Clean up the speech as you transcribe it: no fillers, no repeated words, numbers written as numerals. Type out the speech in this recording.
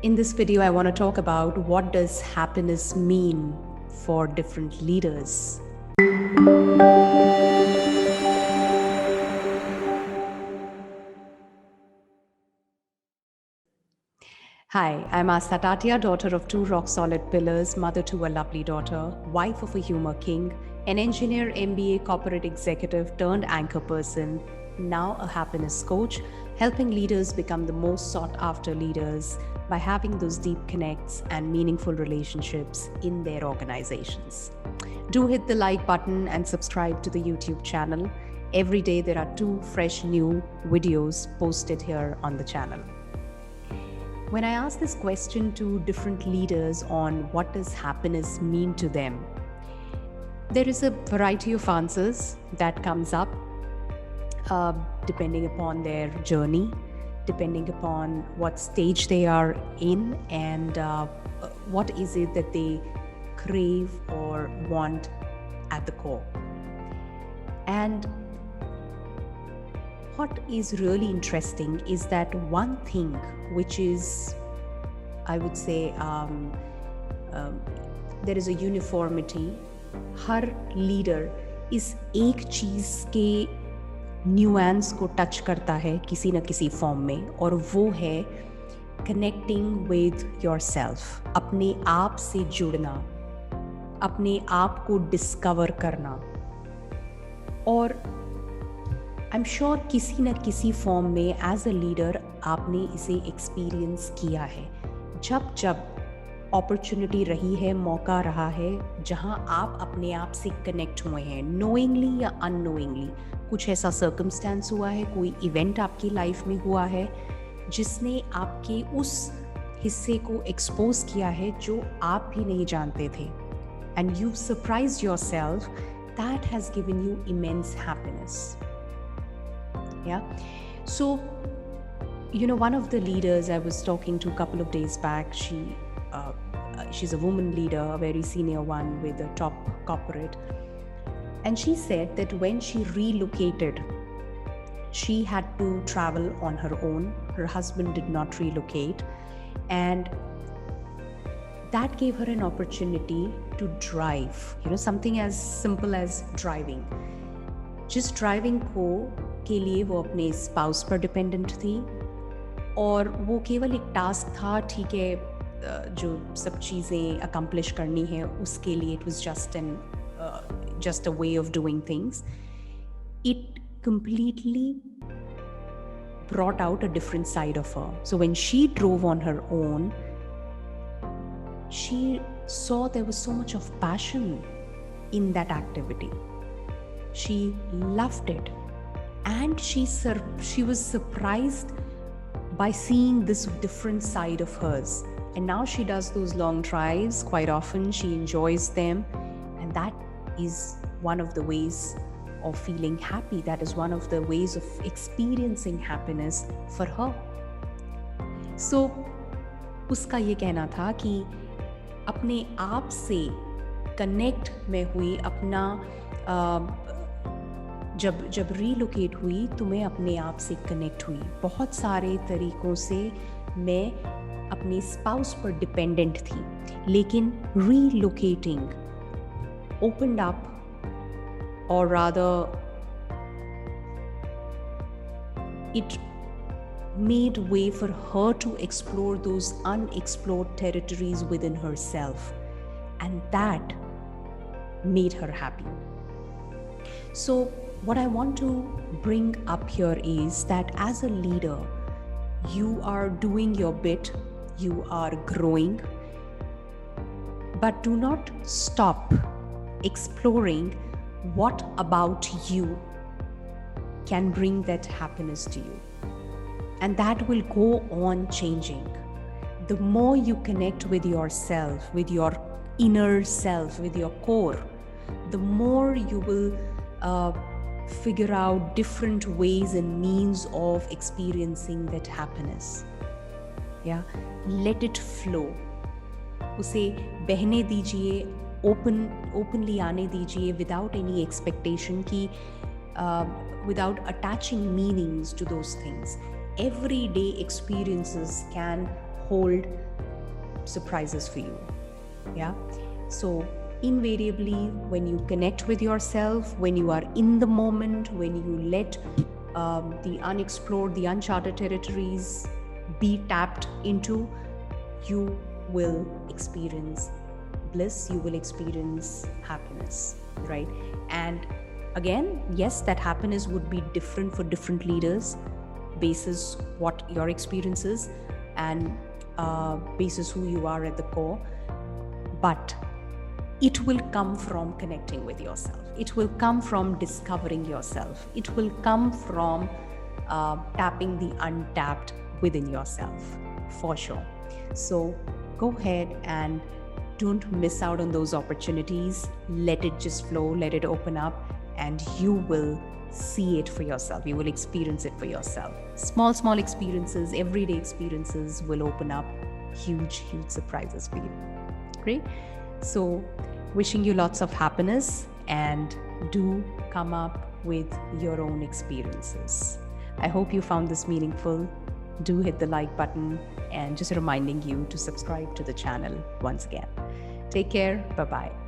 In this video, I want to talk about what does happiness mean for different leaders. Hi, I'm Asta Tatia, daughter of two rock-solid pillars, mother to a lovely daughter, wife of a humor king, an engineer, MBA, corporate executive turned anchor person, now a happiness coach, helping leaders become the most sought-after leaders by having those deep connects and meaningful relationships in their organizations. Do hit the like button and subscribe to the YouTube channel. Every day there are 2 fresh new videos posted here on the channel. When I ask this question to different leaders on what does happiness mean to them, there is a variety of answers that comes up depending upon their journey, depending upon what stage they are in, and what is it that they crave or want at the core. And what is really interesting is that one thing which is, I would say, there is a uniformity. Her leader इस एक चीज़ के nuance को touch करता है किसी न किसी form में, और वो है कनेक्टिंग विद योरसेल्फ, अपने आप से जुड़ना, अपने आप को डिस्कवर करना. और आई एम श्योर किसी न किसी फॉर्म में एज अ लीडर आपने इसे एक्सपीरियंस किया है. जब जब अपॉर्चुनिटी रही है, मौका रहा है, जहां आप अपने आप से कनेक्ट हुए हैं, नोइंगली या अननोइंगली, कुछ ऐसा सर्कमस्टेंस हुआ है, कोई इवेंट आपकी लाइफ में हुआ है जिसने आपके उस हिस्से को एक्सपोज किया है जो आप भी नहीं जानते थे, and you surprised yourself. That has given you immense happiness. Yeah. So, one of the leaders I was talking to a couple of days back, she's a woman leader, a very senior one with a top corporate. And she said that when she relocated, she had to travel on her own. Her husband did not relocate. And that gave her an opportunity to drive, something as simple as driving. जिस driving के लिए वो अपने spouse पर dependent थी, और वो केवल एक टास्क था, ठीक है, जो सब चीज़ें अकम्प्लिश करनी है उसके लिए. It was just a way of doing things. It completely brought out a different side of her. So when she drove on her own, she saw there was so much of passion in that activity. She loved it, and she was surprised by seeing this different side of hers. And now she does those long drives quite often. She enjoys them, and that is one of the ways of feeling happy. That is one of the ways of experiencing happiness for her. So उसका ये कहना था कि अपने आप से connect में हुई, अपना जब रीलोकेट हुई तो मैं अपने आप से कनेक्ट हुई. बहुत सारे तरीक़ों से मैं अपने स्पाउस पर डिपेंडेंट थी, लेकिन रीलोकेटिंग ओपनड अप, और rather it made way for her to explore those unexplored territories within herself, and that made her happy. So what I want to bring up here is that as a leader, you are doing your bit, you are growing, but do not stop exploring what about you can bring that happiness to you. And that will go on changing. The more you connect with yourself, with your inner self, with your core, the more you will figure out different ways and means of experiencing that happiness. Yeah, let it flow. उसे बहने दीजिए, openly आने दीजिए, without any expectation की, without attaching meanings to those things. Everyday experiences can hold surprises for you. Yeah. So invariably, when you connect with yourself, when you are in the moment, when you let the unexplored, the uncharted territories be tapped into, you will experience bliss, you will experience happiness, right? And again, yes, that happiness would be different for different leaders, basis what your experience is, and basis who you are at the core. But it will come from connecting with yourself. It will come from discovering yourself. It will come from tapping the untapped within yourself, for sure. So go ahead and don't miss out on those opportunities. Let it just flow, let it open up, and you will see it for yourself. You will experience it for yourself. Small experiences, everyday experiences will open up huge surprises for you. Great. So wishing you lots of happiness, and do come up with your own experiences. I hope you found this meaningful. Do hit the like button, and just reminding you to subscribe to the channel once again. Take care. Bye-bye.